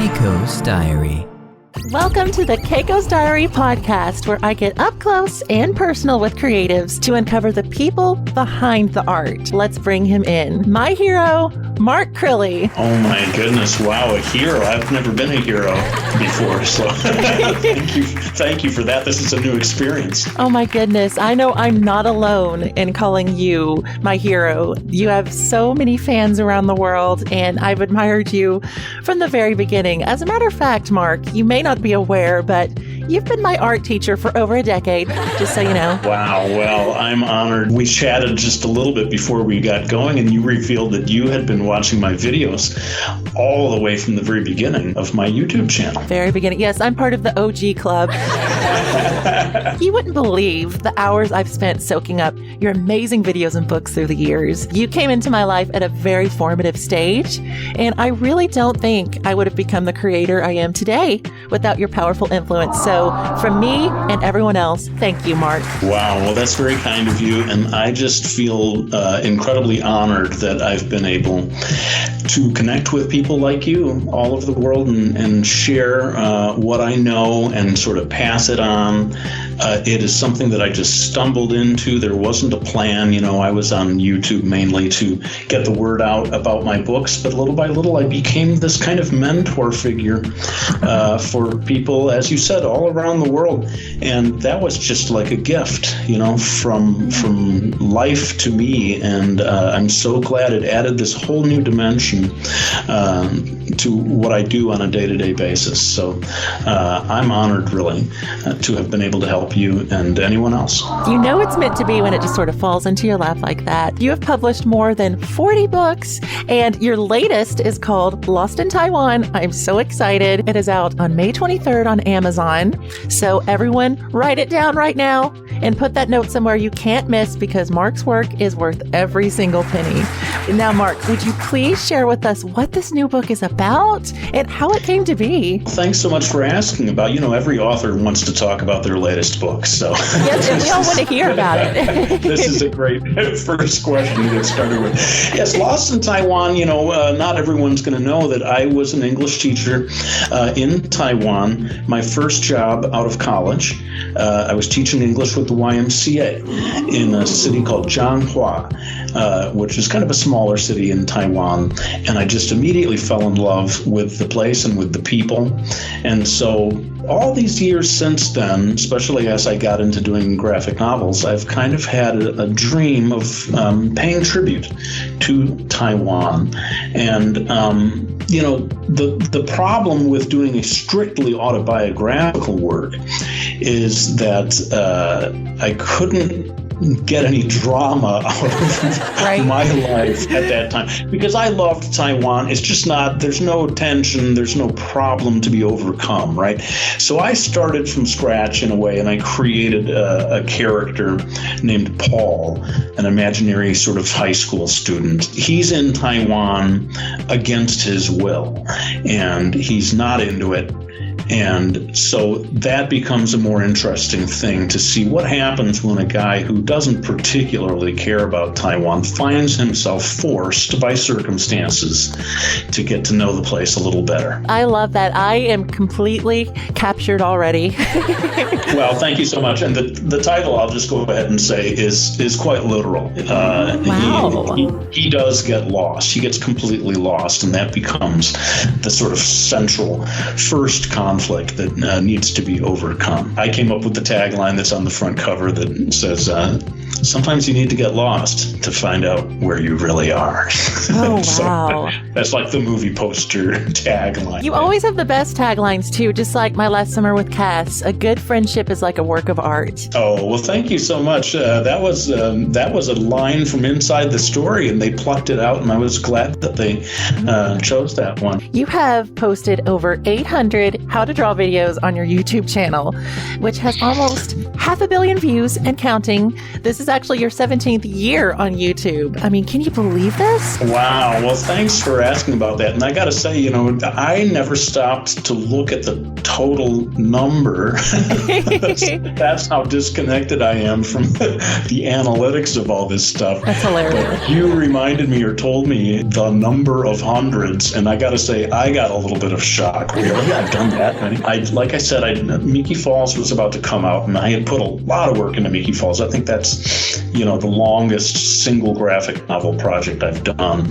Keiko's Diary. Welcome to the Keiko's Diary podcast, where I get up close and personal with creatives to uncover the people behind the art. Let's bring him in. My hero, Mark Crilley. Oh my goodness, wow, a hero. I've never been a hero before, so thank you for that. This is a new experience. Oh my goodness, I know I'm not alone in calling you my hero. You have so many fans around the world, and I've admired you from the very beginning. As a matter of fact, Mark, you may not be aware, but you've been my art teacher for over a decade, just so you know. Wow, well, I'm honored. We chatted just a little bit before we got going, and you revealed that you had been watching my videos all the way from the very beginning of my YouTube channel. Very beginning. Yes, I'm part of the OG club. You wouldn't believe the hours I've spent soaking up your amazing videos and books through the years. You came into my life at a very formative stage, and I really don't think I would have become the creator I am today without your powerful influence. So from me and everyone else, thank you, Mark. Wow, well, that's very kind of you, and I just feel incredibly honored that I've been able to connect with people like you all over the world and share what I know and sort of pass it on. It is something that I just stumbled into. There wasn't a plan. I was on YouTube mainly to get the word out about my books, but little by little I became this kind of mentor figure for people, as you said, all around the world. And that was just like a gift, from life to me. And I'm so glad it added this whole new dimension to what I do on a day-to-day basis. So I'm honored, really, to have been able to help you and anyone else. You know it's meant to be when it just sort of falls into your lap like that. You have published more than 40 books, and your latest is called Lost in Taiwan. I'm so excited. It is out on May 23rd on Amazon. So everyone, write it down right now and put that note somewhere you can't miss, because Mark's work is worth every single penny. Now, Mark, would you please share with us what this new book is about and how it came to be? Thanks so much for asking about, every author wants to talk about their latest book. So yes, and we all want to hear about it. This is a great first question to get started with. Yes, Lost in Taiwan, not everyone's going to know that I was an English teacher in Taiwan. My first job out of college, I was teaching English with the YMCA in a city called Zhanghua, which is kind of a smaller city in Taiwan. And I just immediately fell in love with the place and with the people. And so all these years since then, especially as I got into doing graphic novels, I've kind of had a dream of paying tribute to Taiwan. And, the problem with doing a strictly autobiographical work is that I couldn't get any drama out of my life at that time, because I loved Taiwan. It's just there's no tension, there's no problem to be overcome, right? So I started from scratch in a way, and I created a character named Paul, an imaginary sort of high school student. He's in Taiwan against his will, and he's not into it. And so that becomes a more interesting thing to see what happens when a guy who doesn't particularly care about Taiwan finds himself forced by circumstances to get to know the place a little better. I love that. I am completely captured already. Well, thank you so much. And the title, I'll just go ahead and say, is quite literal. Wow. He does get lost. He gets completely lost, and that becomes the sort of central first conflict that needs to be overcome. I came up with the tagline that's on the front cover that says, sometimes you need to get lost to find out where you really are. Oh, wow. So that's like the movie poster tagline. You always have the best taglines, too, just like my last summer with Cass. A good friendship is like a work of art. Oh, well, thank you so much. That was a line from inside the story, and they plucked it out, and I was glad that they chose that one. You have posted over 800 how to draw videos on your YouTube channel, which has almost 500 million views and counting. This is actually your 17th year on YouTube. I mean, can you believe this? Wow. Well, thanks for asking about that. And I got to say, I never stopped to look at the total number. That's how disconnected I am from the analytics of all this stuff. That's hilarious. But you reminded me or told me the number of hundreds, and I got to say, I got a little bit of shock. Really? I've done that many? Like I said, Miki Falls was about to come out, and I had put a lot of work into Miki Falls. I think that's, the longest single graphic novel project I've done.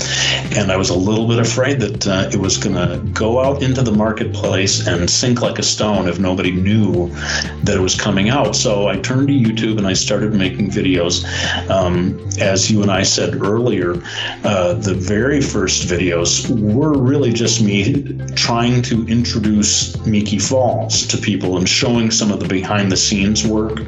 And I was a little bit afraid that it was going to go out into the marketplace and sink like a stone if nobody knew that it was coming out. So I turned to YouTube and I started making videos. As you and I said earlier, the very first videos were really just me trying to introduce Miki Falls to people and showing some of the behind the scenes work.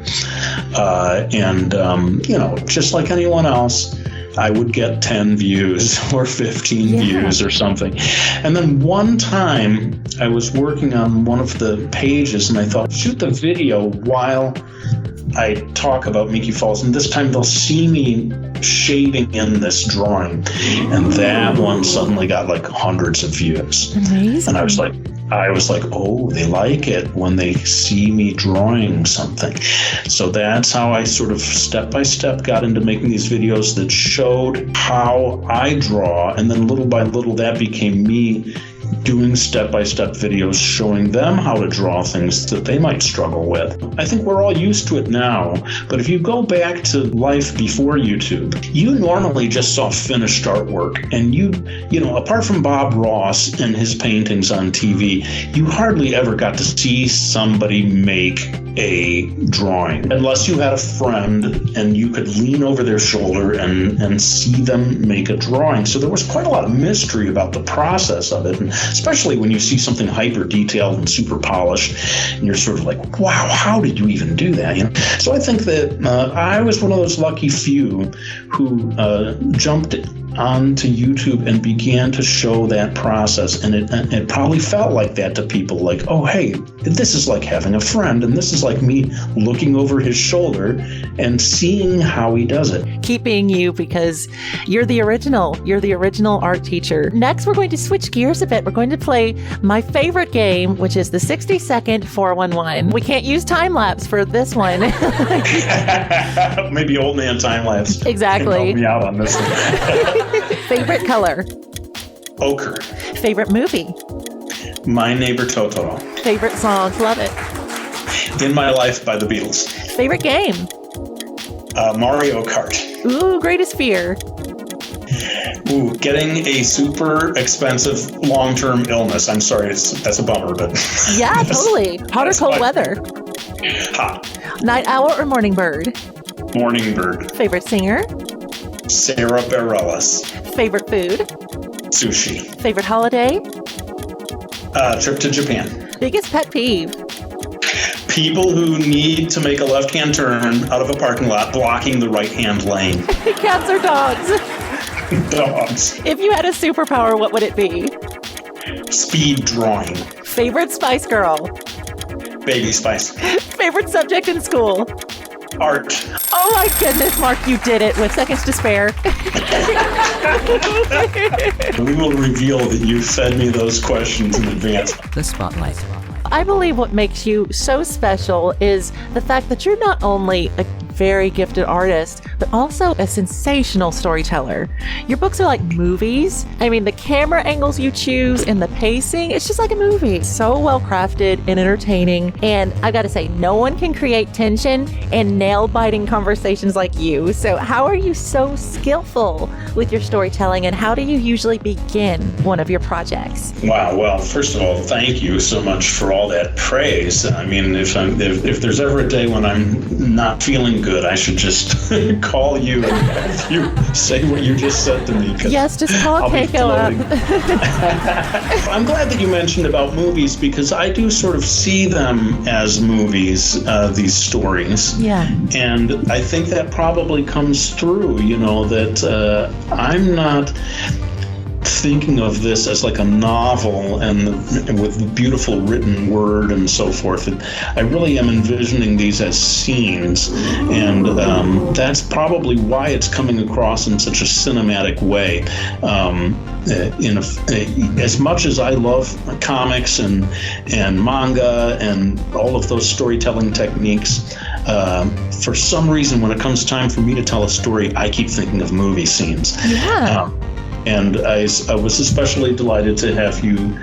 Just like anyone else, I would get 10 views or 15 views or something. And then one time I was working on one of the pages and I thought, shoot the video while I talk about Miki Falls. And this time they'll see me shading in this drawing. And that one suddenly got like hundreds of views. Amazing. And I was like, oh, they like it when they see me drawing something. So that's how I sort of step by step got into making these videos that showed how I draw. And then little by little, that became me doing step-by-step videos showing them how to draw things that they might struggle with. I think we're all used to it now, but if you go back to life before YouTube, you normally just saw finished artwork, and you apart from Bob Ross and his paintings on TV, you hardly ever got to see somebody make a drawing unless you had a friend and you could lean over their shoulder and see them make a drawing. So there was quite a lot of mystery about the process of it, and especially when you see something hyper detailed and super polished and you're sort of like, wow, how did you even do that? So I think that I was one of those lucky few who jumped onto YouTube and began to show that process, and it probably felt like that to people, like, oh, hey, this is like having a friend, and this is like me looking over his shoulder and seeing how he does it. Keep being you, because you're the original art teacher. Next, we're going to switch gears a bit. We're going to play my favorite game, which is the 60-second 411. We can't use time lapse for this one. Maybe old man time lapse. Exactly. Can help me out on this one. Favorite color? Ochre. Favorite movie? My Neighbor Totoro. Favorite song? Love it. In My Life by the Beatles. Favorite game? Mario Kart. Ooh, greatest fear? Ooh, getting a super expensive long-term illness. I'm sorry, that's a bummer, but... Yeah, totally. Hot or cold weather? Hot. Night owl or morning bird? Morning bird. Favorite singer? Sarah Bareilles. Favorite food? Sushi. Favorite holiday? Trip to Japan. Biggest pet peeve? People who need to make a left-hand turn out of a parking lot blocking the right-hand lane. Cats or dogs? Dogs. If you had a superpower, what would it be? Speed drawing. Favorite Spice Girl? Baby Spice. Favorite subject in school? Art. Oh my goodness, Mark, you did it with seconds to spare. We will reveal that you fed me those questions in advance. The Spotlight. I believe what makes you so special is the fact that you're not only a very gifted artist, but also a sensational storyteller. Your books are like movies. I mean, the camera angles you choose and the pacing, it's just like a movie. So well crafted and entertaining. And I gotta say, no one can create tension and nail-biting conversations like you. So how are you so skillful with your storytelling, and how do you usually begin one of your projects? Wow. Well, first of all, thank you so much for all that praise. I mean, if there's ever a day when I'm not feeling good, I should just call you and have you say what you just said to me. Yes, just call Keiko up. I'm glad that you mentioned about movies, because I do sort of see them as movies, these stories. Yeah. And I think that probably comes through, that I'm not... thinking of this as like a novel and with beautiful written word and so forth. I really am envisioning these as scenes, and that's probably why it's coming across in such a cinematic way. As much as I love comics and manga and all of those storytelling techniques, for some reason, when it comes time for me to tell a story, I keep thinking of movie scenes. Yeah. And I was especially delighted to have you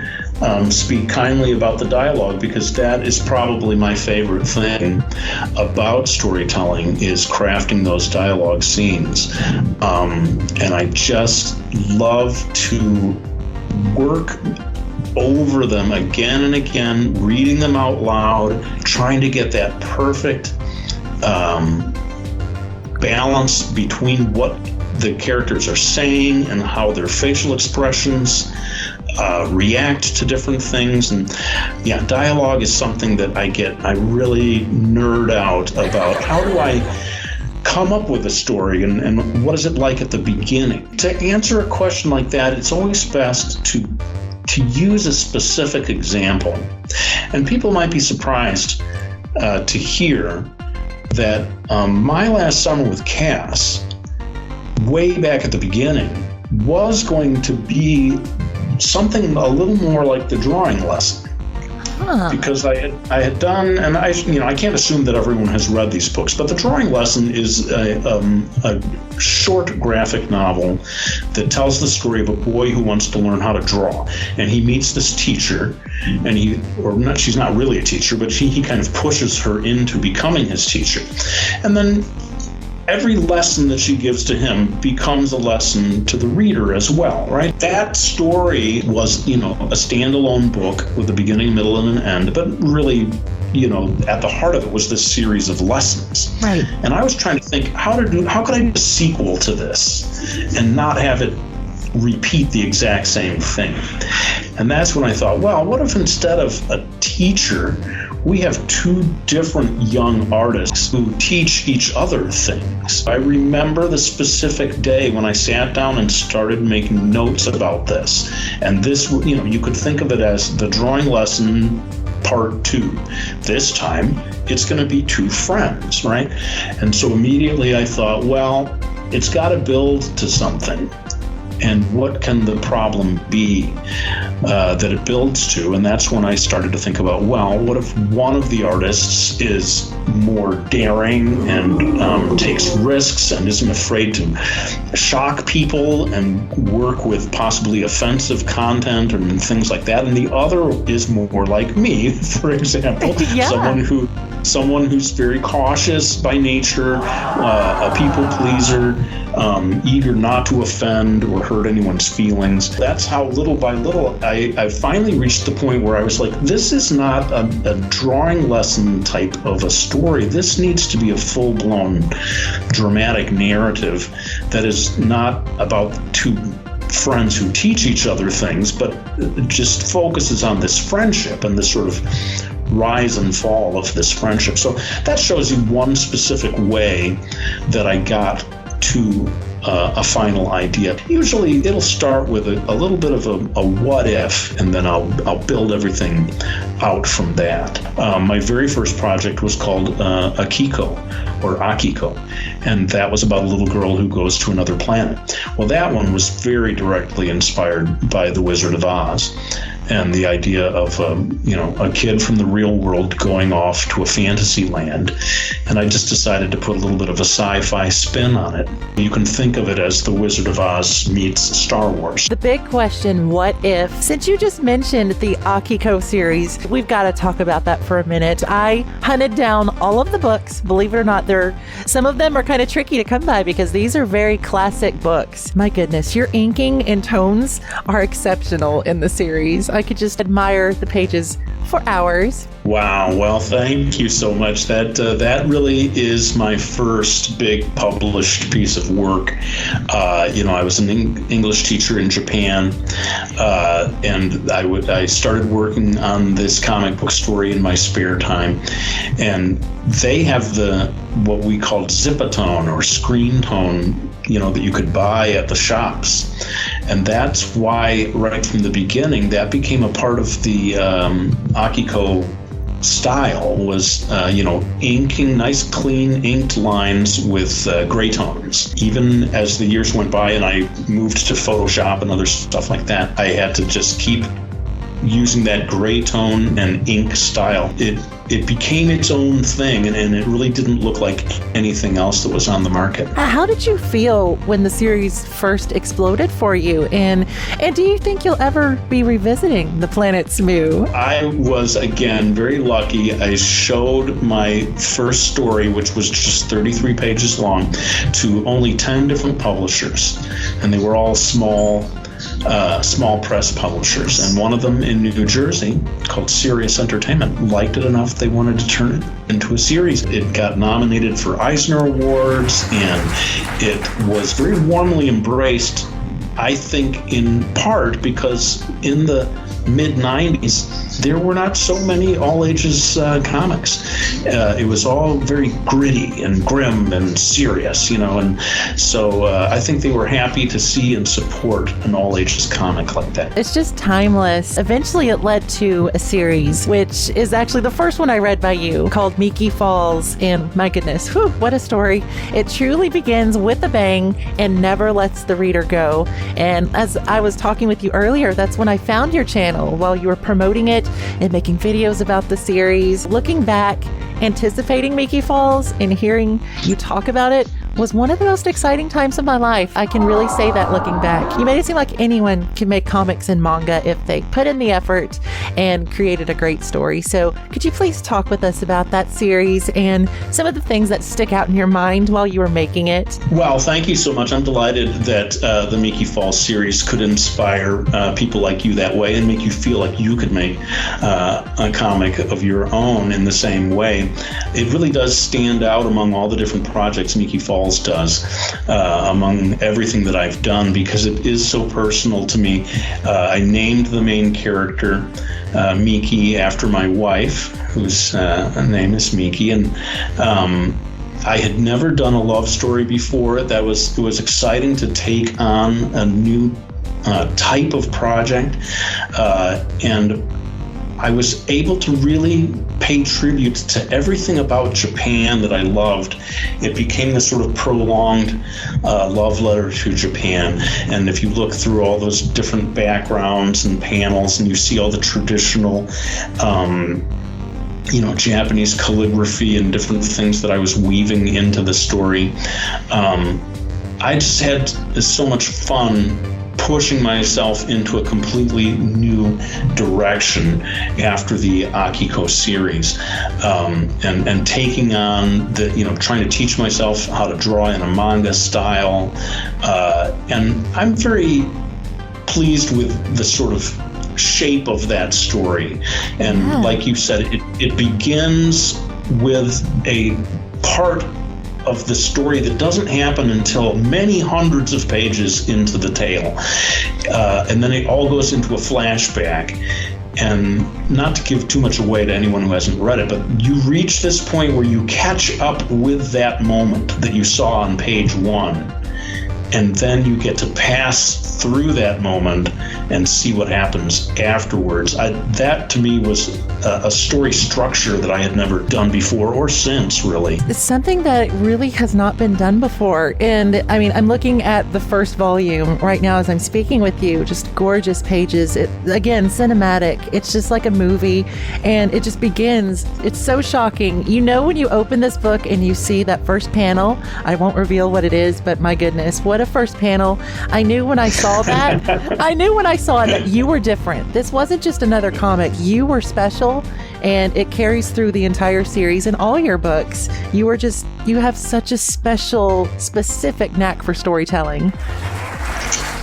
speak kindly about the dialogue, because that is probably my favorite thing about storytelling, is crafting those dialogue scenes. And I just love to work over them again and again, reading them out loud, trying to get that perfect balance between what the characters are saying and how their facial expressions react to different things. And yeah, dialogue is something that I really nerd out about. How do I come up with a story, and what is it like at the beginning? To answer a question like that, it's always best to use a specific example. And people might be surprised to hear that my last summer with Cass, way back at the beginning, was going to be something a little more like the drawing lesson. Because I had done, and I can't assume that everyone has read these books, but the drawing lesson is a short graphic novel that tells the story of a boy who wants to learn how to draw, and he meets this teacher, and she's not really a teacher, but he kind of pushes her into becoming his teacher, and then every lesson that she gives to him becomes a lesson to the reader as well, right? That story was, a standalone book with a beginning, middle, and an end, but really, at the heart of it was this series of lessons. Right. And I was trying to think, how could I do a sequel to this and not have it repeat the exact same thing? And that's when I thought, well, what if instead of a teacher, we have two different young artists who teach each other things? I remember the specific day when I sat down and started making notes about this. And this, you could think of it as the drawing lesson part 2. This time, it's going to be two friends, right? And so immediately I thought, well, it's got to build to something. And what can the problem be that it builds to? And that's when I started to think about, well, what if one of the artists is more daring and takes risks and isn't afraid to shock people and work with possibly offensive content and things like that, and the other is more like me, for example, someone who's very cautious by nature, a people pleaser, eager not to offend or hurt anyone's feelings. That's how little by little I finally reached the point where I was like, this is not a drawing lesson type of a story. This needs to be a full-blown dramatic narrative that is not about two friends who teach each other things, but just focuses on this friendship and this sort of rise and fall of this friendship. So that shows you one specific way that I got to a final idea. Usually it'll start with a little bit of a what if, and then I'll build everything out from that. My very first project was called Akiko, or Akiko, and that was about a little girl who goes to another planet. Well, that one was very directly inspired by The Wizard of Oz, and the idea of a kid from the real world going off to a fantasy land. And I just decided to put a little bit of a sci-fi spin on it. You can think of it as The Wizard of Oz meets Star Wars. The big question, what if? Since you just mentioned the Akiko series, we've got to talk about that for a minute. I hunted down all of the books. Believe it or not, some of them are kind of tricky to come by because these are very classic books. My goodness, your inking and tones are exceptional in the series. I could just admire the pages for hours. Wow. Well, thank you so much. That really is my first big published piece of work. I was an English teacher in Japan, and I started working on this comic book story in my spare time. And they have what we called zipatone or screen tone that you could buy at the shops. And that's why right from the beginning, that became a part of the Akiko style was, inking nice, clean, inked lines with gray tones. Even as the years went by and I moved to Photoshop and other stuff like that, I had to just keep using that gray tone and ink style. It became its own thing, and it really didn't look like anything else that was on the market. How did you feel when the series first exploded for you? And do you think you'll ever be revisiting The Planet Smoo? I was, again, very lucky. I showed my first story, which was just 33 pages long, to only 10 different publishers, and they were all small press publishers, and one of them in New Jersey called Sirius Entertainment liked it enough they wanted to turn it into a series. It got nominated for Eisner Awards, and it was very warmly embraced, I think in part because in the mid-90s there were not so many all-ages comics. It was all very gritty and grim and serious, and so I think they were happy to see and support an all-ages comic like that. It's just timeless. Eventually it led to a series, which is actually the first one I read by you, called Miki Falls, and my goodness, whew, what a story. It truly begins with a bang and never lets the reader go. And as I was talking with you earlier, that's when I found your channel while you were promoting it and making videos about the series. Looking back, anticipating Miki Falls and hearing you talk about it was one of the most exciting times of my life. I can really say that looking back. You made it seem like anyone can make comics and manga if they put in the effort and created a great story. So could you please talk with us about that series and some of the things that stick out in your mind while you were making it? Well, thank you so much. I'm delighted that the Miki Falls series could inspire people like you that way and make you feel like you could make a comic of your own in the same way. It really does stand out among all the different projects Miki Falls does, among everything that I've done, because it is so personal to me. I named the main character Miki after my wife, whose name is Miki, and I had never done a love story before. It was exciting to take on a new type of project, and I was able to really pay tribute to everything about Japan that I loved. It became this sort of prolonged love letter to Japan. And if you look through all those different backgrounds and panels and you see all the traditional Japanese calligraphy and different things that I was weaving into the story, I just had so much fun pushing myself into a completely new direction after the Akiko series, and taking on trying to teach myself how to draw in a manga style, and I'm very pleased with the sort of shape of that story. And like you said, it begins with a part of the story that doesn't happen until many hundreds of pages into the tale. And then it all goes into a flashback. And not to give too much away to anyone who hasn't read it, but you reach this point where you catch up with that moment that you saw on page 1. And then you get to pass through that moment and see what happens afterwards. That to me was a story structure that I had never done before or since, really. It's something that really has not been done before. And I mean, I'm looking at the first volume right now as I'm speaking with you, just gorgeous pages. Again, cinematic. It's just like a movie, and it just begins. It's so shocking. When you open this book and you see that first panel, I won't reveal what it is, but my goodness, what a first panel. I knew when I saw that, that you were different. This wasn't just another comic. You were special, and it carries through the entire series and all your books. You have such a specific knack for storytelling.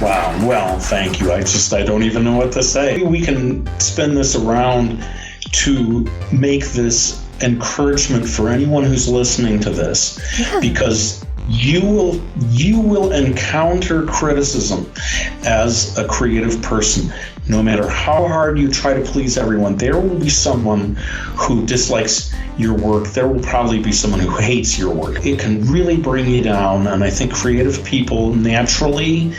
Wow. Well, thank you. I don't even know what to say. We can spin this around to make this encouragement for anyone who's listening to this, because you will encounter criticism as a creative person. No matter how hard you try to please everyone, there will be someone who dislikes your work. There will probably be someone who hates your work. It can really bring you down, and I think creative people naturally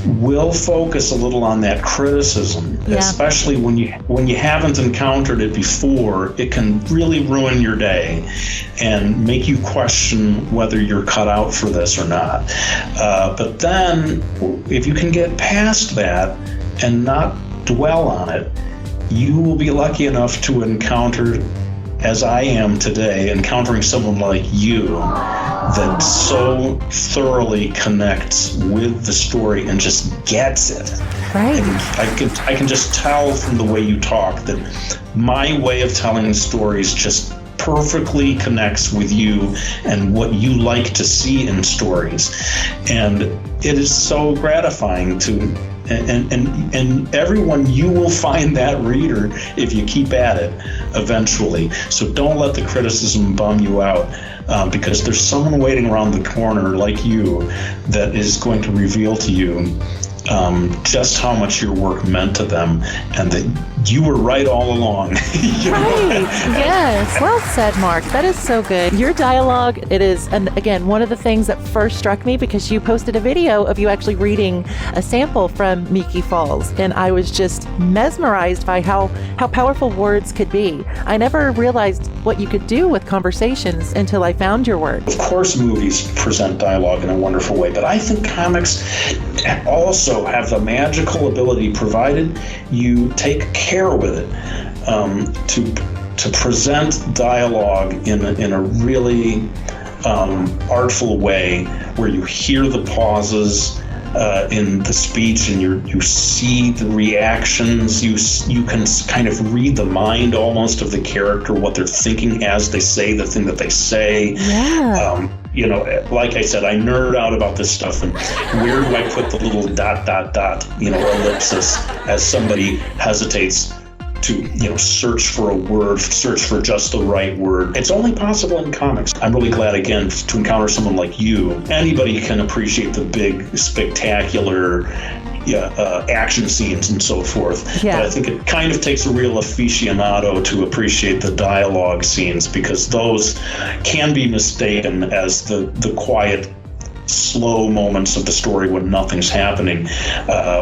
will focus a little on that criticism, especially when you haven't encountered it before. It can really ruin your day and make you question whether you're cut out for this or not. But then, if you can get past that and not dwell on it, you will be lucky enough to encounter, as I am today, encountering someone like you that so thoroughly connects with the story and just gets it. Right. I can just tell from the way you talk that my way of telling stories just perfectly connects with you and what you like to see in stories. And it is so gratifying to and everyone, you will find that reader if you keep at it eventually. So don't let the criticism bum you out, because there's someone waiting around the corner like you that is going to reveal to you just how much your work meant to them, and that you were right all along. Right. Yes. Well said, Mark. That is so good. Your dialogue, it is, and again, one of the things that first struck me, because you posted a video of you actually reading a sample from Miki Falls, and I was just mesmerized by how powerful words could be. I never realized what you could do with conversations until I found your work. Of course, movies present dialogue in a wonderful way, but I think comics also have the magical ability, provided you take care with it, to present dialogue in a really artful way, where you hear the pauses in the speech, and you see the reactions. You can kind of read the mind almost of the character, what they're thinking as they say the thing that they say. Yeah. Like I said, I nerd out about this stuff, and where do I put the little ... ellipsis as somebody hesitates to, search for a word, search for just the right word. It's only possible in comics. I'm really glad, again, to encounter someone like you. Anybody can appreciate the big, spectacular action scenes and so forth. Yeah. But I think it kind of takes a real aficionado to appreciate the dialogue scenes, because those can be mistaken as the quiet, slow moments of the story when nothing's happening,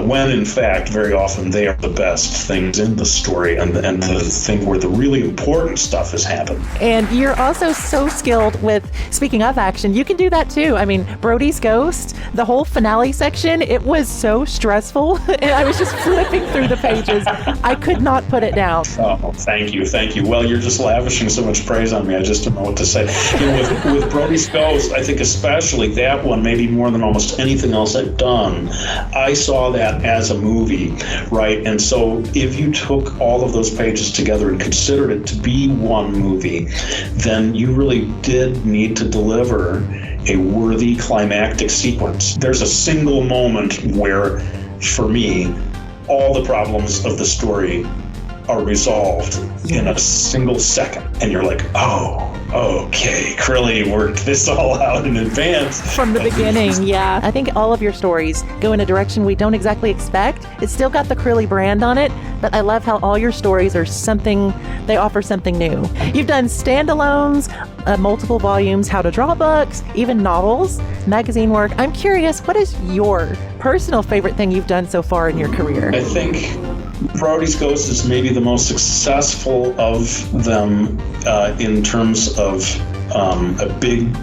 when in fact very often they are the best things in the story, and the thing where the really important stuff is happening. And you're also so skilled with, speaking of action, you can do that too. I mean, Brody's Ghost, the whole finale section, it was so stressful, and I was just flipping through the pages. I could not put it down. Oh, thank you. Well, you're just lavishing so much praise on me, I just don't know what to say. With Brody's Ghost, I think especially that one, maybe more than almost anything else I've done, I saw that as a movie, right? And so if you took all of those pages together and considered it to be one movie, then you really did need to deliver a worthy climactic sequence. There's a single moment where, for me, all the problems of the story are resolved in a single second, and you're like, oh, okay, Crilley worked this all out in advance. From the beginning, yeah. I think all of your stories go in a direction we don't exactly expect. It's still got the Crilley brand on it, but I love how all your stories are they offer something new. You've done standalones, multiple volumes, how to draw books, even novels, magazine work. I'm curious, what is your personal favorite thing you've done so far in your career? I think Brody's Ghost is maybe the most successful of them in terms of a big,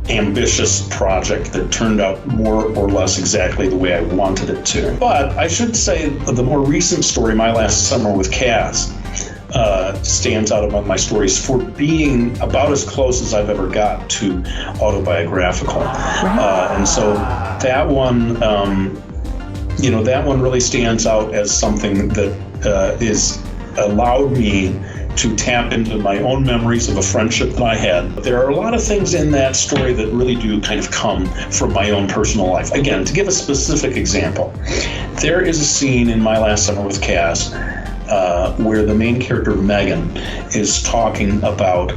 ambitious project that turned out more or less exactly the way I wanted it to. But I should say the more recent story, My Last Summer with Cass, stands out among my stories for being about as close as I've ever got to autobiographical. And so that one, that one really stands out as something that is allowed me to tap into my own memories of a friendship that I had. There are a lot of things in that story that really do kind of come from my own personal life. Again, to give a specific example, there is a scene in My Last Summer with Cass where the main character, Megan, is talking about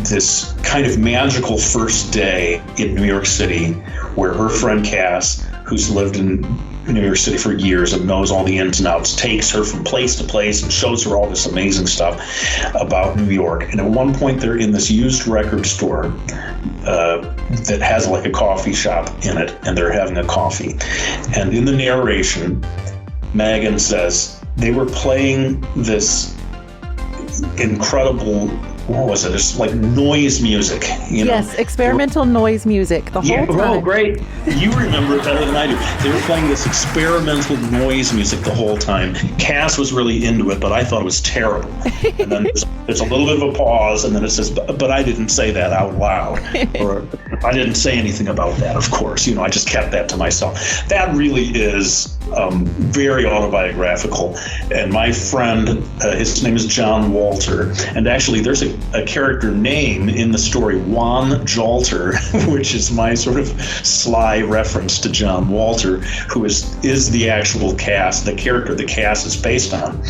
this kind of magical first day in New York City where her friend Cass, who's lived in New York City for years and knows all the ins and outs, takes her from place to place and shows her all this amazing stuff about New York. And at one point they're in this used record store that has like a coffee shop in it, and they're having a coffee. And in the narration, Megan says they were playing this incredible, what was it? It's like noise music. Yes, experimental noise music the whole time. Oh, great. You remember it better than I do. They were playing this experimental noise music the whole time. Cass was really into it, but I thought it was terrible. And then there's a little bit of a pause, and then it says, but I didn't say that out loud. Or I didn't say anything about that, of course. I just kept that to myself. That really is very autobiographical. And my friend, his name is John Walter, and actually there's a character name in the story, Juan Jalter, which is my sort of sly reference to John Walter, who is the actual Cass, the character the Cass is based on.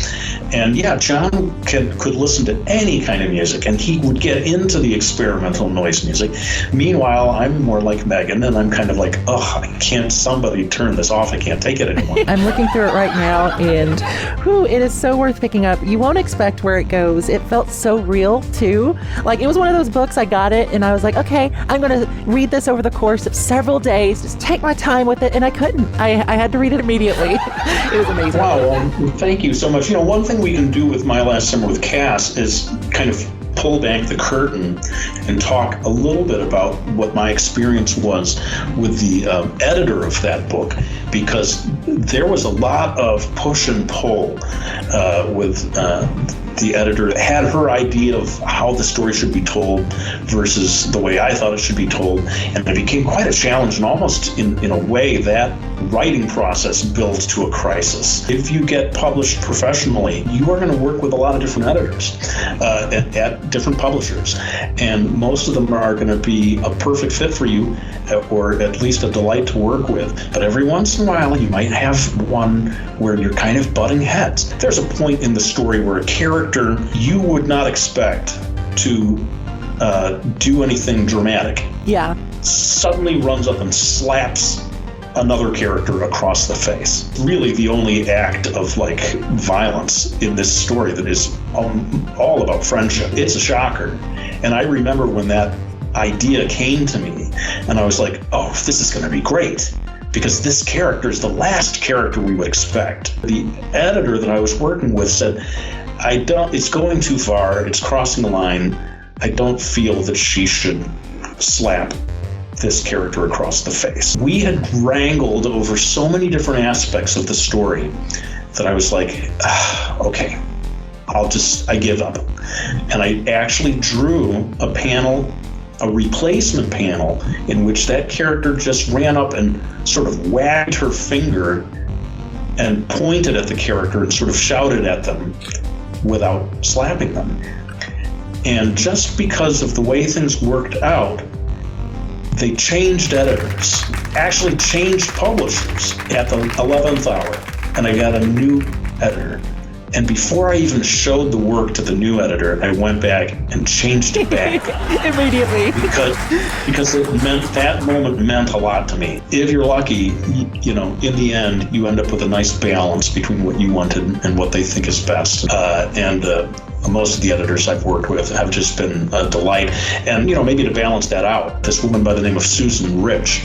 And yeah, John could listen to any kind of music, and he would get into the experimental noise music. Meanwhile, I'm more like Megan, and I'm kind of like, somebody turn this off, I can't take it anymore. I'm looking through it right now, and it is so worth picking up. You won't expect where it goes. It felt so real too. Like, it was one of those books, I got it and I was like, okay, I'm going to read this over the course of several days, just take my time with it, and I couldn't. I had to read it immediately. It was amazing. Wow, thank you so much. One thing we can do with My Last Summer with Cass is kind of pull back the curtain and talk a little bit about what my experience was with the editor of that book, because there was a lot of push and pull with the editor. Had her idea of how the story should be told versus the way I thought it should be told, and it became quite a challenge, and almost in a way that writing process built to a crisis. If you get published professionally, you are going to work with a lot of different editors at different publishers, and most of them are going to be a perfect fit for you, or at least a delight to work with. But every once in a while, you might have one where you're kind of butting heads. There's a point in the story where a character you would not expect to do anything dramatic suddenly runs up and slaps another character across the face. Really the only act of violence in this story that is all about friendship. It's a shocker. And I remember when that idea came to me, and I was like, oh, this is going to be great, because this character is the last character we would expect. The editor that I was working with said, it's going too far, it's crossing the line. I don't feel that she should slap this character across the face. We had wrangled over so many different aspects of the story that I was like, okay, I give up. And I actually drew a replacement panel in which that character just ran up and sort of wagged her finger and pointed at the character and sort of shouted at them without slapping them. And just because of the way things worked out, they changed editors, actually changed publishers at the 11th hour, and I got a new editor. And before I even showed the work to the new editor, I went back and changed it back. Immediately. Because that moment meant a lot to me. If you're lucky, in the end, you end up with a nice balance between what you wanted and what they think is best. Most of the editors I've worked with have just been a delight. And, maybe to balance that out, this woman by the name of Susan Rich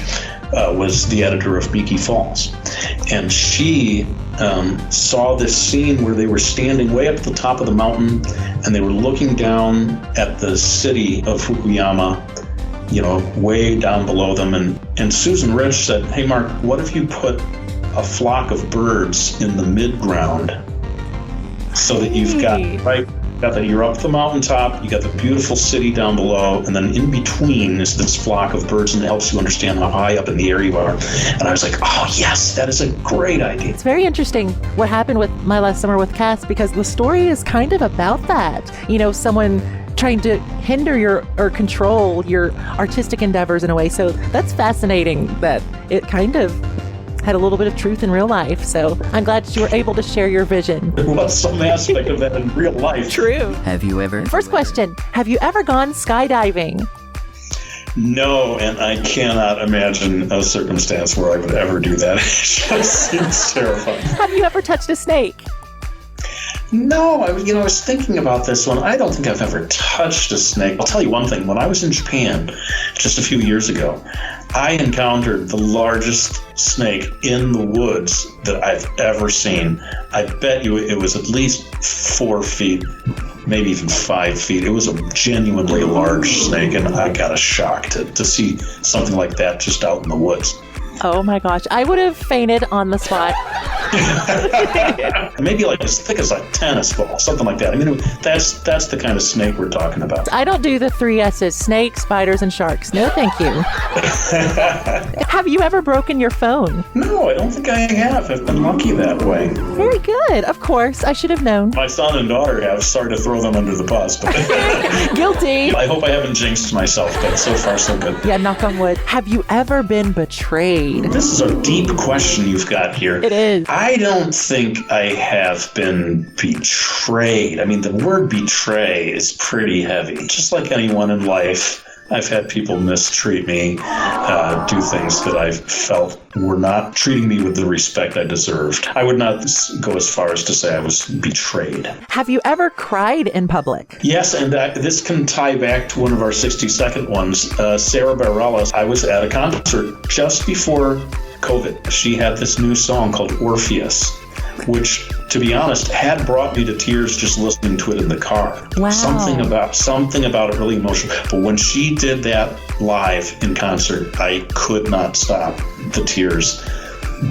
was the editor of Miki Falls. And she saw this scene where they were standing way up at the top of the mountain and they were looking down at the city of Fukuyama, way down below them. And Susan Rich said, hey, Mark, what if you put a flock of birds in the mid-ground so that you've got, that you're up the mountaintop, you got the beautiful city down below, and then in between is this flock of birds, and it helps you understand how high up in the air you are. And I was like, oh yes, that is a great idea. It's very interesting what happened with My Last Summer with Cass, because the story is kind of about that. Someone trying to hinder or control your artistic endeavors in a way. So that's fascinating that it kind of had a little bit of truth in real life. So I'm glad that you were able to share your vision. There was some aspect of that in real life. True. Have you ever? First question, have you ever gone skydiving? No, and I cannot imagine a circumstance where I would ever do that. It just seems terrifying. Have you ever touched a snake? No, I was thinking about this one. I don't think I've ever touched a snake. I'll tell you one thing. When I was in Japan just a few years ago, I encountered the largest snake in the woods that I've ever seen. I bet you it was at least 4 feet, maybe even 5 feet. It was a genuinely large snake, and I got a shock to see something like that just out in the woods. Oh my gosh, I would have fainted on the spot. Maybe like as thick as a tennis ball, something like that. I mean, that's the kind of snake we're talking about. I don't do the 3 S's, snakes, spiders, and sharks. No, thank you. Have you ever broken your phone? No, I don't think I have. I've been lucky that way. Very good. Of course, I should have known. My son and daughter have. Sorry to throw them under the bus, but Guilty. I hope I haven't jinxed myself, but so far so good. Yeah, knock on wood. Have you ever been betrayed? This is a deep question you've got here. It is. I don't think I have been betrayed. I mean, the word betray is pretty heavy. Just like anyone in life, I've had people mistreat me, do things that I felt were not treating me with the respect I deserved. I would not go as far as to say I was betrayed. Have you ever cried in public? Yes, and this can tie back to one of our 60-second ones. Sarah Bareilles, I was at a concert just before COVID. She had this new song called Orpheus, which, to be honest, had brought me to tears just listening to it in the car. Wow. Something about it really emotional. But when she did that live in concert, I could not stop the tears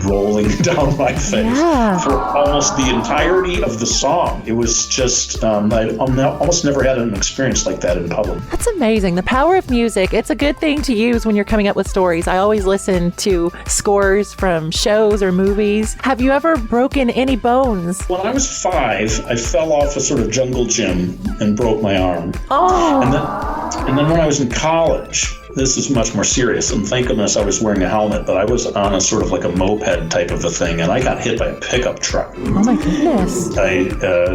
rolling down my face for almost the entirety of the song. It was just, I almost never had an experience like that in public. That's amazing. The power of music. It's a good thing to use when you're coming up with stories. I always listen to scores from shows or movies. Have you ever broken any bones? When I was 5, I fell off a sort of jungle gym and broke my arm. Oh. And then when I was in college, this is much more serious, and thank goodness I was wearing a helmet, but I was on a sort of like a moped type of a thing, and I got hit by a pickup truck. Oh my goodness. I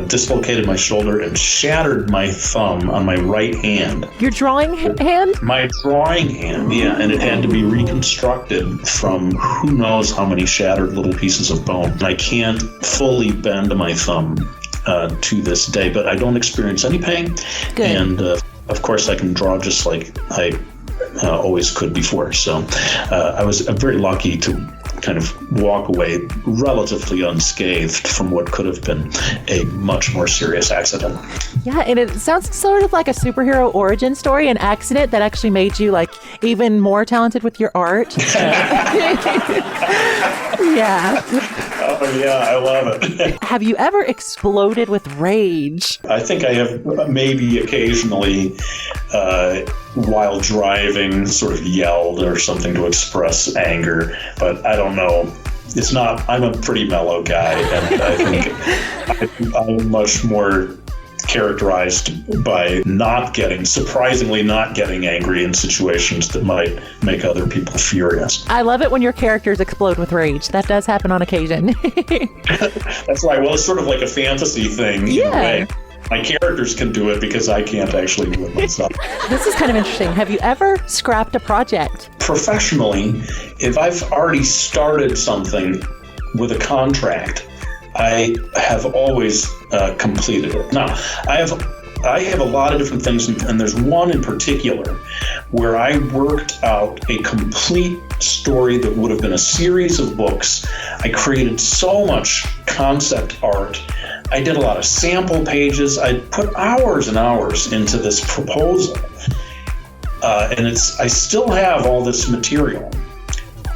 dislocated my shoulder and shattered my thumb on my right hand. Your drawing hand? My drawing hand, yeah, and it had to be reconstructed from who knows how many shattered little pieces of bone. I can't fully bend my thumb to this day, but I don't experience any pain. Good. And of course I can draw just like I always could before. So I was very lucky to kind of walk away relatively unscathed from what could have been a much more serious accident. Yeah, and it sounds sort of like a superhero origin story, an accident that actually made you like even more talented with your art. Yeah. Oh, yeah, I love it. Have you ever exploded with rage? I think I have maybe occasionally, while driving, sort of yelled or something to express anger, but I don't know. It's not, I'm a pretty mellow guy, and I think I'm much more characterized by surprisingly not getting angry in situations that might make other people furious. I love it when your characters explode with rage. That does happen on occasion. That's right. Well, it's sort of like a fantasy thing in a way. My characters can do it because I can't actually do it myself. This is kind of interesting. Have you ever scrapped a project? Professionally, if I've already started something with a contract, I have always completed it. Now, I have a lot of different things, and there's one in particular where I worked out a complete story that would have been a series of books. I created so much concept art. I did a lot of sample pages. I put hours and hours into this proposal. And I still have all this material,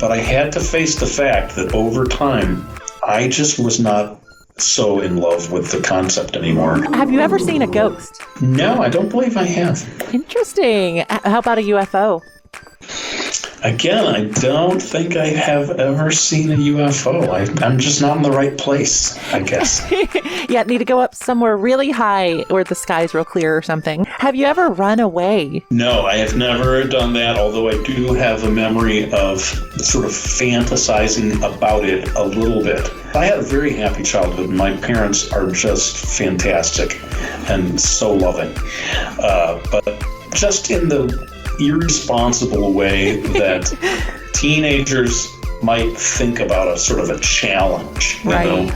but I had to face the fact that over time, I just was not so in love with the concept anymore. Have you ever seen a ghost? No, I don't believe I have. Interesting. How about a UFO? Again, I don't think I have ever seen a UFO. I'm just not in the right place, I guess. Yeah, need to go up somewhere really high where the sky's real clear or something. Have you ever run away? No, I have never done that, although I do have a memory of sort of fantasizing about it a little bit. I had a very happy childhood. My parents are just fantastic and so loving. But just in the irresponsible way that teenagers might think about a sort of a challenge, you know?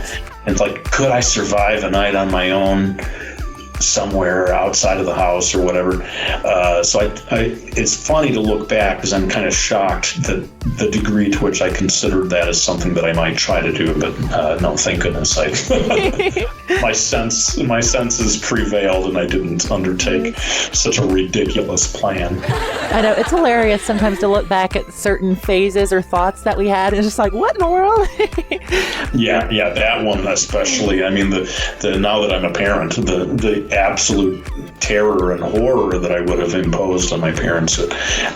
And like, could I survive a night on my own somewhere outside of the house or whatever? So it's funny to look back because I'm kind of shocked that the degree to which I considered that as something that I might try to do, but no, thank goodness my senses prevailed and I didn't undertake such a ridiculous plan. I know, it's hilarious sometimes to look back at certain phases or thoughts that we had and it's just like, what in the world? Yeah, that one especially. I mean, the now that I'm a parent, the absolute terror and horror that I would have imposed on my parents,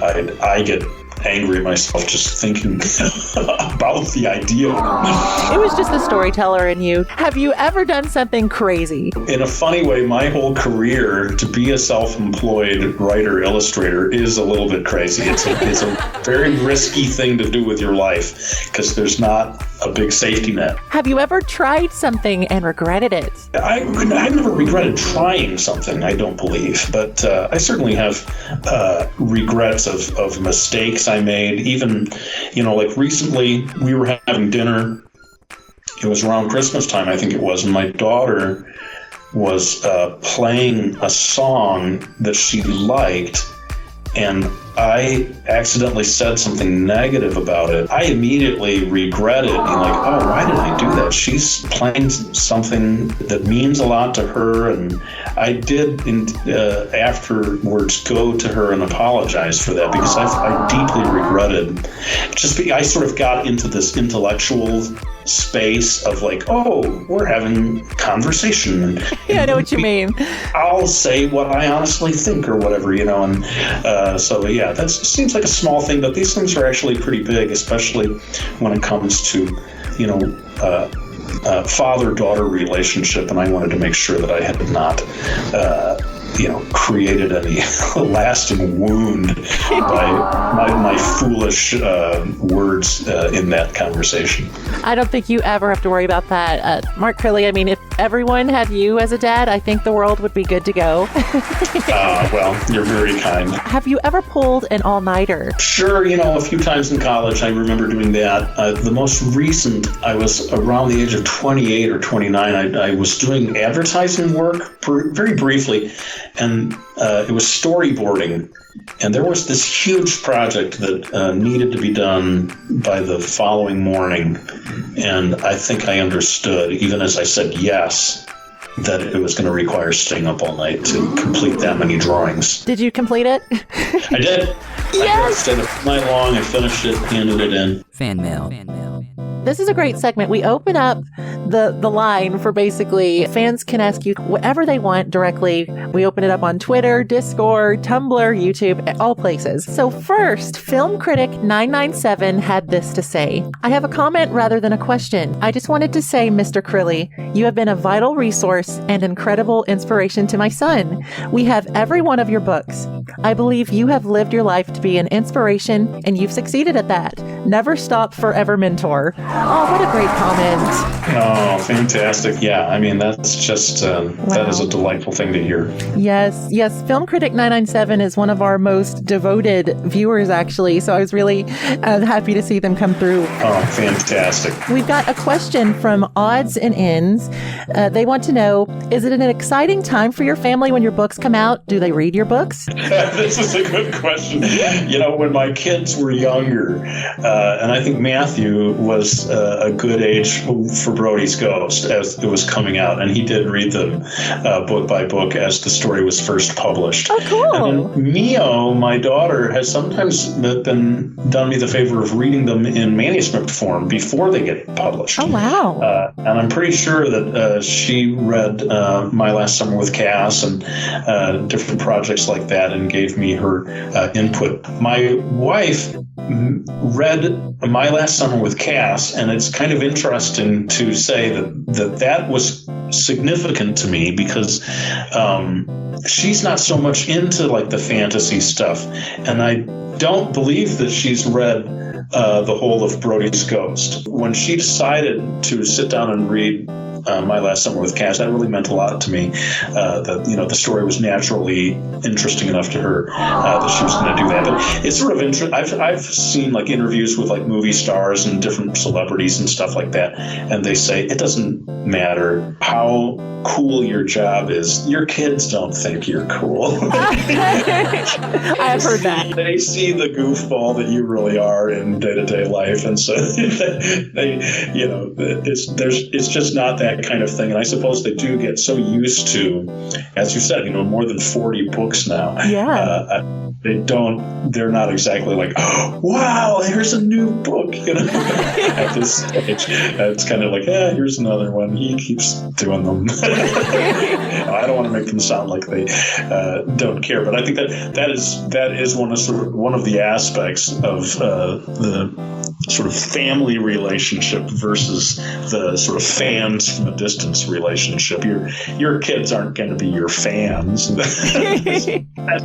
I get angry at myself just thinking about the idea. It was just the storyteller in you. Have you ever done something crazy? In a funny way, my whole career to be a self-employed writer, illustrator is a little bit crazy. It's a very risky thing to do with your life because there's not a big safety net. Have you ever tried something and regretted it? I've never regretted trying something, I don't believe, but I certainly have regrets of mistakes I made. Even, like recently we were having dinner. It was around Christmas time, I think it was, and my daughter was playing a song that she liked, and I accidentally said something negative about it. I immediately regretted being like, oh, why did I do that? She's playing something that means a lot to her. And I did afterwards go to her and apologize for that because I deeply regretted I sort of got into this intellectual space of like, oh, we're having conversation. Yeah, I know what you mean. I'll say what I honestly think or whatever, and so yeah, that seems like a small thing, but these things are actually pretty big, especially when it comes to, father-daughter relationship, and I wanted to make sure that I had not, created any lasting wound by my foolish words in that conversation. I don't think you ever have to worry about that. Mark Crilley, I mean, if everyone had you as a dad, I think the world would be good to go. Well, you're very kind. Have you ever pulled an all-nighter? Sure, a few times in college I remember doing that. The most recent, I was around the age of 28 or 29. I was doing advertising work very briefly, and it was storyboarding. And there was this huge project that needed to be done by the following morning. And I think I understood, even as I said yes, that it was going to require staying up all night to complete that many drawings. Did you complete it? I did. Yes! I stayed up all night long. I finished it, handed it in. Fan mail. This is a great segment. We open up the line for basically fans can ask you whatever they want directly. We open it up on Twitter, Discord, Tumblr, YouTube, all places. So first, Film Critic 997 had this to say. I have a comment rather than a question. I just wanted to say, Mr. Crilley, you have been a vital resource and incredible inspiration to my son. We have every one of your books. I believe you have lived your life to be an inspiration, and you've succeeded at that. Never stop, forever mentor. Oh, what a great comment. Oh, fantastic. Yeah, I mean, that's just, that is a delightful thing to hear. Yes. Film Critic 997 is one of our most devoted viewers, actually. So I was really happy to see them come through. Oh, fantastic. We've got a question from Odds and Ends. They want to know, is it an exciting time for your family when your books come out? Do they read your books? This is a good question. When my kids were younger, and I think Matthew was was a good age for Brody's Ghost as it was coming out, and he did read them book by book as the story was first published. Oh, cool. And then Mio, my daughter, has sometimes done me the favor of reading them in manuscript form before they get published. Oh, wow. And I'm pretty sure that she read My Last Summer with Cass and different projects like that and gave me her input. My wife read My Last Summer with Cass, and it's kind of interesting to say that was significant to me because she's not so much into like the fantasy stuff, and I don't believe that she's read the whole of Brody's Ghost. When she decided to sit down and read My Last Summer with Cass, that really meant a lot to me. That the story was naturally interesting enough to her that she was going to do that. But it's sort of interesting. I've seen like interviews with like movie stars and different celebrities and stuff like that, and they say it doesn't matter how cool your job is. Your kids don't think you're cool. I've heard that. They see the goofball that you really are in day-to-day life, and so it's just not that kind of thing. And I suppose they do get so used to, as you said, more than 40 books now. Yeah. They're not exactly like, oh, wow, here's a new book, at this stage. It's kind of like, here's another one. He keeps doing them. I don't want to make them sound like they don't care, but I think that is one of the aspects of the sort of family relationship versus the sort of fans from a distance relationship. Your kids aren't going to be your fans. That's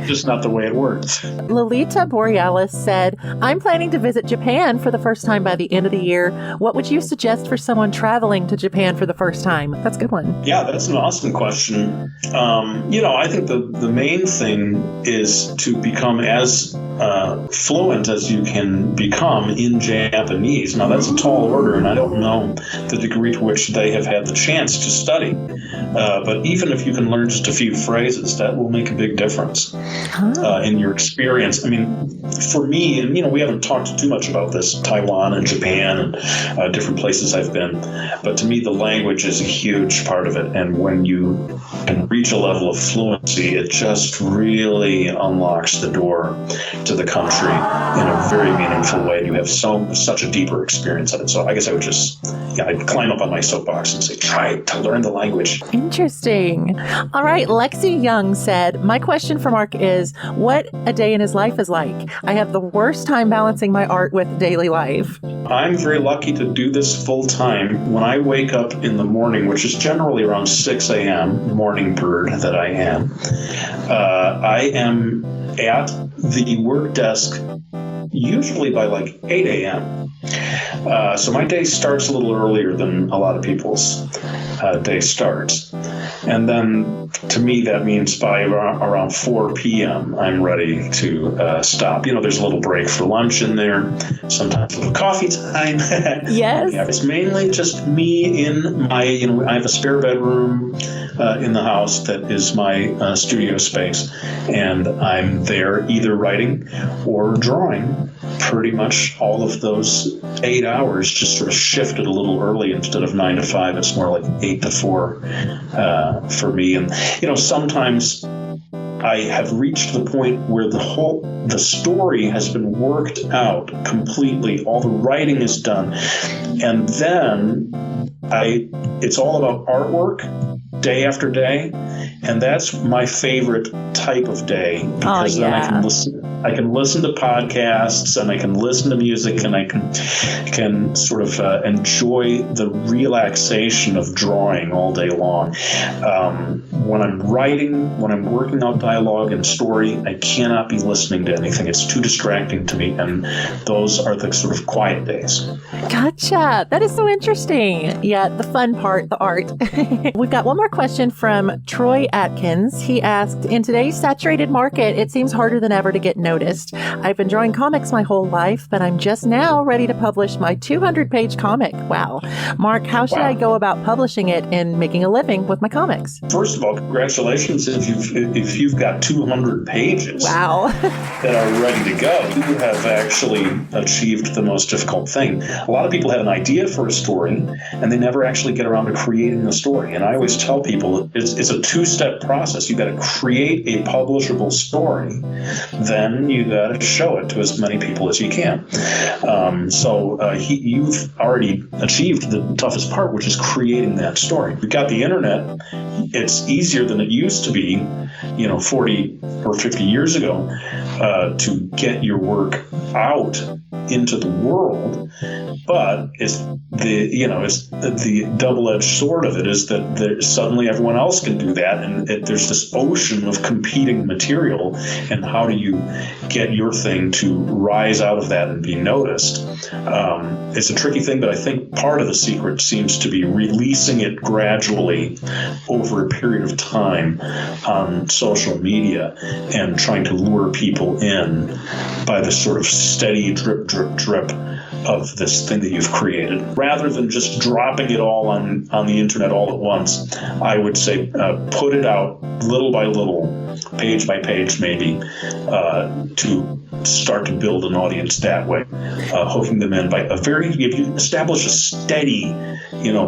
just not the way it works. Lolita Borealis said, I'm planning to visit Japan for the first time by the end of the year. What would you suggest for someone traveling to Japan for the first time? That's a good one. Yeah, that's an awesome question. I think the main thing is to become as fluent as you can become in Japanese. Now, that's a tall order, and I don't know the degree to which they have had the chance to study. But even if you can learn just a few phrases, that will make a big difference in your experience. I mean, for me, and we haven't talked too much about this, Taiwan and Japan and different places I've been, but to me, the language is a huge part of it. And when you can reach a level of fluency, it just really unlocks the door to the country in a very meaningful way. You have such a deeper experience of it. So I guess I would I'd climb up on my soapbox and say, try to learn the language. Interesting. All right. Lexi Young said, my question for Mark is, what a day in his life is like. I have the worst time balancing my art with daily life. I'm very lucky to do this full time. When I wake up in the morning, which is generally around 6 a.m., morning bird that I am, I am at the work desk usually by like 8 a.m. So my day starts a little earlier than a lot of people's day starts. And then to me, that means by around 4 p.m., I'm ready to stop. There's a little break for lunch in there, sometimes a little coffee time. Yes. Yeah, it's mainly just me in my, I have a spare bedroom in the house that is my studio space. And I'm there either writing or drawing. Pretty much all of those 8 hours just sort of shifted a little early. Instead of 9 to 5, it's more like 8 to 4 for me. And, sometimes I have reached the point where the story has been worked out completely. All the writing is done. And then it's all about artwork day after day. And that's my favorite type of day because then I can listen to podcasts and I can listen to music and I can sort of enjoy the relaxation of drawing all day long. When I'm writing, when I'm working out dialogue and story, I cannot be listening to anything. It's too distracting to me. And those are the sort of quiet days. Gotcha. That is so interesting. Yeah, the fun part, the art. We've got one more question from Troy Atkins. He asked, in today's saturated market, it seems harder than ever to get noticed. I've been drawing comics my whole life, but I'm just now ready to publish my 200-page comic. Wow. Mark, how should I go about publishing it and making a living with my comics? First of all, Congratulations if you've got 200 pages that are ready to go. You have actually achieved the most difficult thing. A lot of people have an idea for a story, and they never actually get around to creating the story. And I always tell people it's a two-step process. You got to create a publishable story, then you got to show it to as many people as you can. You've already achieved the toughest part, which is creating that story. We've got the internet. It's easier than it used to be, 40 or 50 years ago, to get your work out into the world. But it's the double-edged sword of it is that suddenly everyone else can do that, and there's this ocean of competing material. And how do you get your thing to rise out of that and be noticed? It's a tricky thing, but I think part of the secret seems to be releasing it gradually over a period of time on social media and trying to lure people in by the sort of steady drip, drip, drip of this thing that you've created. Rather than just dropping it all on the internet all at once, I would say put it out little by little, page by page maybe, to start to build an audience that way, hooking them in by if you establish a steady,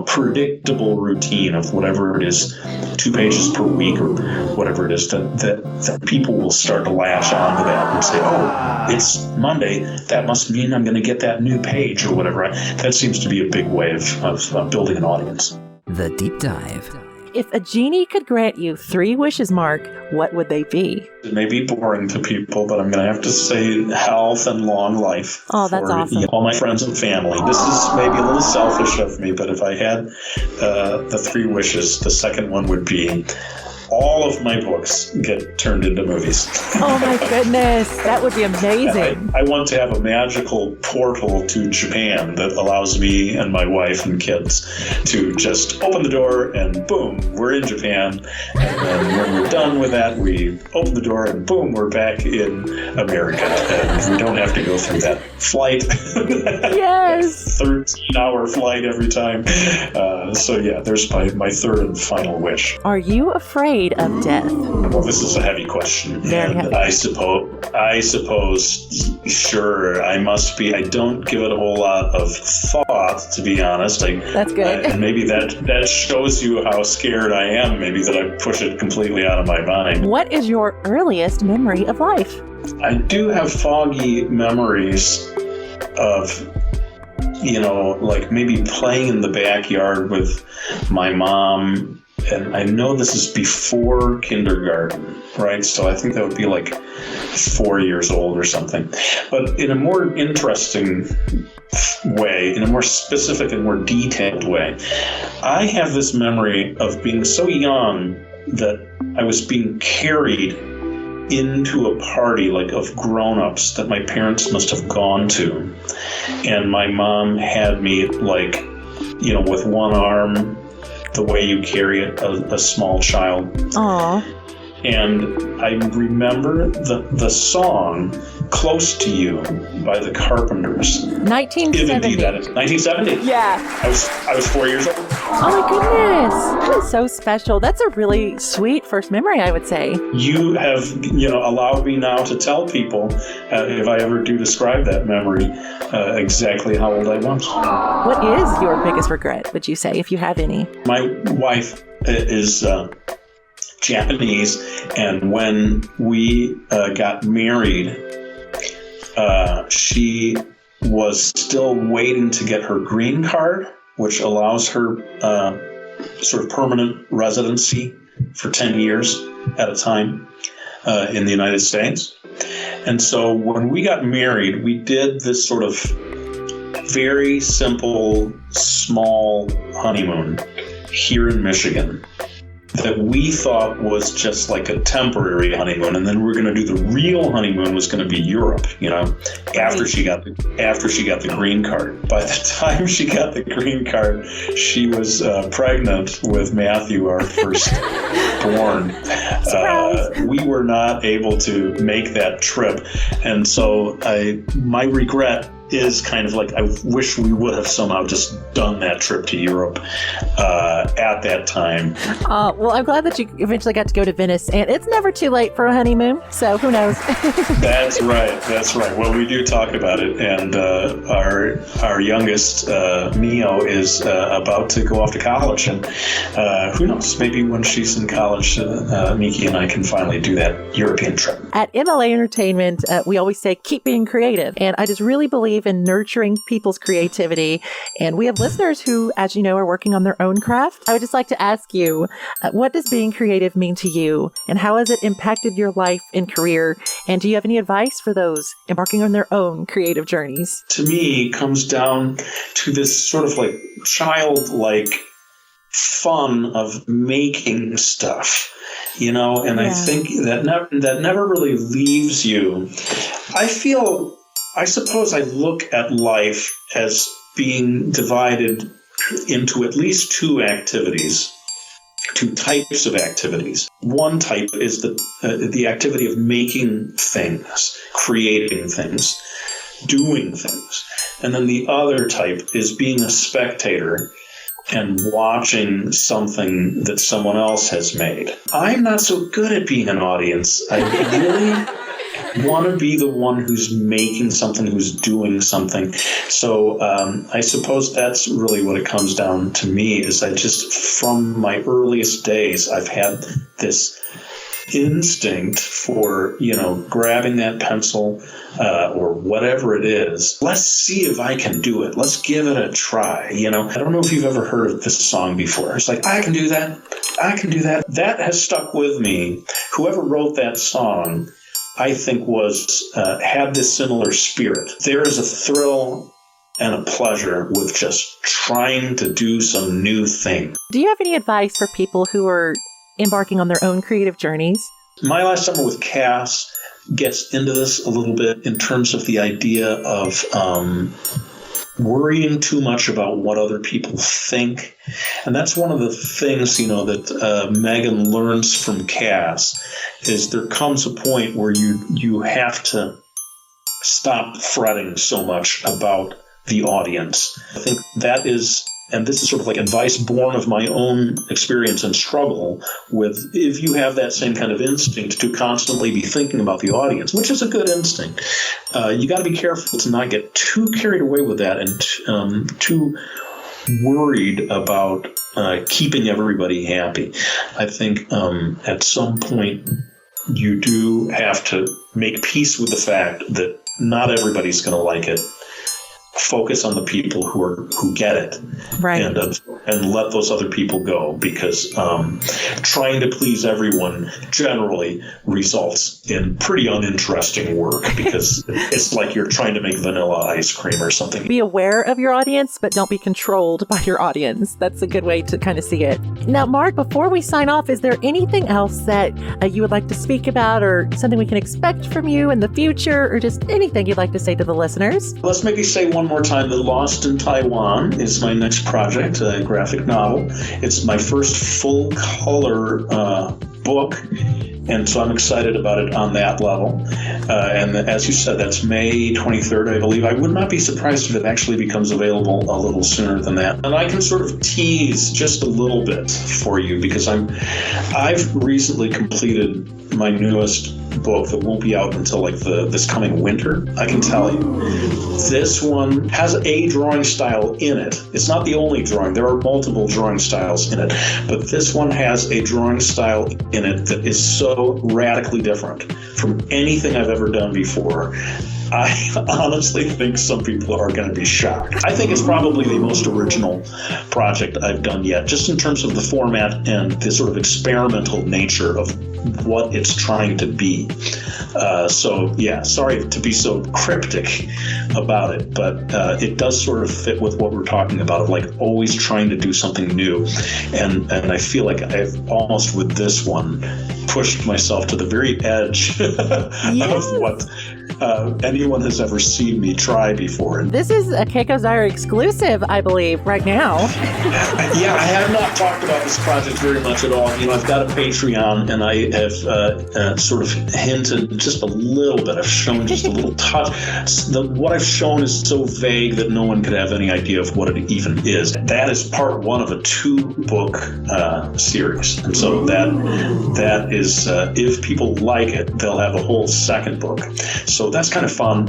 predictable routine of whatever it is, 2 pages per week or whatever it is, that people will start to latch onto that and say, oh, it's Monday, that must mean I'm going to get that new page or whatever. That seems to be a big way of building an audience. The Deep Dive. If a genie could grant you 3 wishes, Mark, what would they be? It may be boring to people, but I'm going to have to say health and long life. Oh, that's awesome. All my friends and family. This is maybe a little selfish of me, but if I had the 3 wishes, the second one would be all of my books get turned into movies. Oh my goodness, that would be amazing. I want to have a magical portal to Japan that allows me and my wife and kids to just open the door and boom, we're in Japan. And then when we're done with that, we open the door and boom, we're back in America. And we don't have to go through that flight. Yes. 13-hour flight every time. So yeah, there's my third and final wish. Are you afraid of death? Well, this is a heavy question. Very heavy. I suppose, sure, I must be. I don't give it a whole lot of thought, to be honest. That's good. And maybe that shows you how scared I am, maybe that I push it completely out of my mind. What is your earliest memory of life? I do have foggy memories of, like maybe playing in the backyard with my mom. And I know this is before kindergarten, right? So I think that would be like 4 years old or something. But in a more interesting way, in a more specific and more detailed way, I have this memory of being so young that I was being carried into a party of grown-ups that my parents must have gone to. And my mom had me with one arm, the way you carry a small child. Aww. And I remember the song Close to You by the Carpenters. 1970. That is 1970. Yeah. I was 4 years old. Oh my goodness. That is so special. That's a really sweet first memory, I would say. You have, allowed me now to tell people, if I ever do describe that memory, exactly how old I was. What is your biggest regret, would you say, if you have any? My wife is Japanese, and when we got married, she was still waiting to get her green card, which allows her sort of permanent residency for 10 years at a time in the United States. And so when we got married, we did this sort of very simple, small honeymoon here in Michigan that we thought was just like a temporary honeymoon, and then we were going to do the real honeymoon was going to be Europe, after she got the green card. By the time she got the green card, she was pregnant with Matthew, our firstborn. We were not able to make that trip, and so my regret is kind of like, I wish we would have somehow just done that trip to Europe at that time. Well, I'm glad that you eventually got to go to Venice, and it's never too late for a honeymoon, so who knows? That's right. Well, we do talk about it, and our youngest, Mio, is about to go off to college, and who knows, maybe when she's in college, Miki and I can finally do that European trip. At MLA Entertainment, we always say, keep being creative, and I just really believe in nurturing people's creativity, and we have listeners who, as you know, are working on their own craft. I would just like to ask you, what does being creative mean to you, and how has it impacted your life and career, and do you have any advice for those embarking on their own creative journeys? To me, it comes down to this sort of like childlike fun of making stuff, and I think that never really leaves you. I suppose I look at life as being divided into at least two types of activities. One type is the activity of making things, creating things, doing things. And then the other type is being a spectator and watching something that someone else has made. I'm not so good at being an audience. I really want to be the one who's making something, who's doing something. So I suppose that's really what it comes down to me, is I just, from my earliest days, I've had this instinct for, grabbing that pencil or whatever it is. Let's see if I can do it. Let's give it a try. I don't know if you've ever heard of this song before. It's like, I can do that. I can do that. That has stuck with me. Whoever wrote that song, I think, had this similar spirit. There is a thrill and a pleasure with just trying to do some new thing. Do you have any advice for people who are embarking on their own creative journeys? My Last Summer with Cass gets into this a little bit in terms of the idea of worrying too much about what other people think. And that's one of the things, that Megan learns from Cass, is there comes a point where you have to stop fretting so much about the audience. I think that is, and this is sort of like advice born of my own experience and struggle with, if you have that same kind of instinct to constantly be thinking about the audience, which is a good instinct, you got to be careful to not get too carried away with that and too worried about keeping everybody happy. I think at some point you do have to make peace with the fact that not everybody's going to like it. Focus on the people who get it, right, and let those other people go, because trying to please everyone generally results in pretty uninteresting work, because it's like you're trying to make vanilla ice cream or something. Be aware of your audience, but don't be controlled by your audience. That's a good way to kind of see it. Now, Mark, before we sign off, is there anything else that you would like to speak about, or something we can expect from you in the future, or just anything you'd like to say to the listeners? Let's maybe say one more time that Lost in Taiwan is my next project, a graphic novel. It's my first full-color book, and so I'm excited about it on that level. And as you said, that's May 23rd, I believe. I would not be surprised if it actually becomes available a little sooner than that. And I can sort of tease just a little bit for you, because I've recently completed my newest book that won't be out until like this coming winter. I can tell you, this one has a drawing style in it. It's not the only drawing. There are multiple drawing styles in it, but this one has a drawing style in it that is so radically different from anything I've ever done before. I honestly think some people are going to be shocked. I think it's probably the most original project I've done yet, just in terms of the format and the sort of experimental nature of what it's trying to be. Sorry to be so cryptic about it, but it does sort of fit with what we're talking about, of like always trying to do something new. And I feel like I've almost, with this one, pushed myself to the very edge of anyone has ever seen me try before. This is a Keiko's Diary exclusive, I believe, right now. Yeah, I have not talked about this project very much at all. I've got a Patreon, and I have sort of hinted just a little bit. I've shown just a little touch. What I've shown is so vague that no one could have any idea of what it even is. That is part one of a 2-book series. And so that is, if people like it, they'll have a whole second book. So that's kind of fun.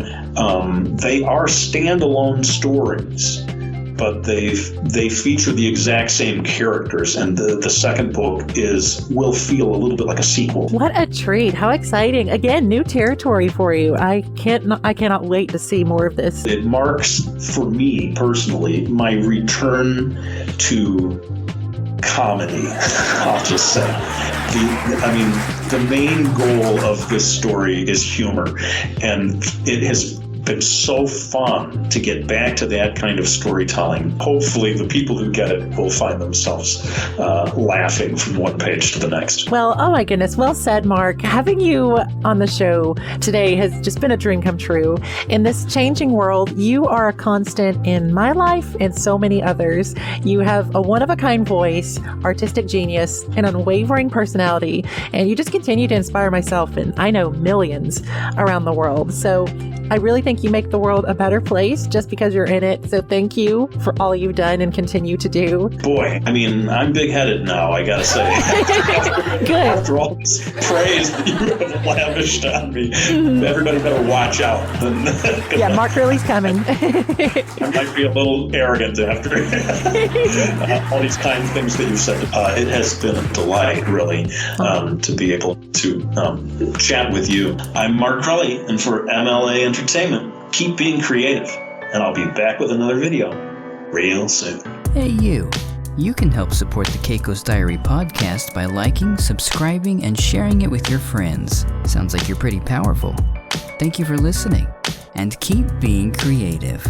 They are standalone stories, but they feature the exact same characters, and the second book will feel a little bit like a sequel. What a treat. How exciting. Again, new territory for you. I cannot wait to see more of this. It marks, for me personally, my return to comedy, I'll just say. The main goal of this story is humor, and it has been so fun to get back to that kind of storytelling. Hopefully the people who get it will find themselves laughing from one page to the next. Well, oh my goodness. Well said, Mark. Having you on the show today has just been a dream come true. In this changing world, you are a constant in my life and so many others. You have a one-of-a-kind voice, artistic genius, and unwavering personality, and you just continue to inspire myself and I know millions around the world. So I really think you make the world a better place just because you're in it. So thank you for all you've done and continue to do. Boy, I'm big-headed now, I gotta say. Good. After all this praise that you have lavished on me, everybody better watch out. Yeah, Mark Crilley's coming. I might be a little arrogant after all these kind things that you've said. It has been a delight, really, to be able to chat with you. I'm Mark Crilley, and for MLA Entertainment, keep being creative, and I'll be back with another video real soon. Hey you! You can help support the Keiko's Diary podcast by liking, subscribing, and sharing it with your friends. Sounds like you're pretty powerful. Thank you for listening, and keep being creative.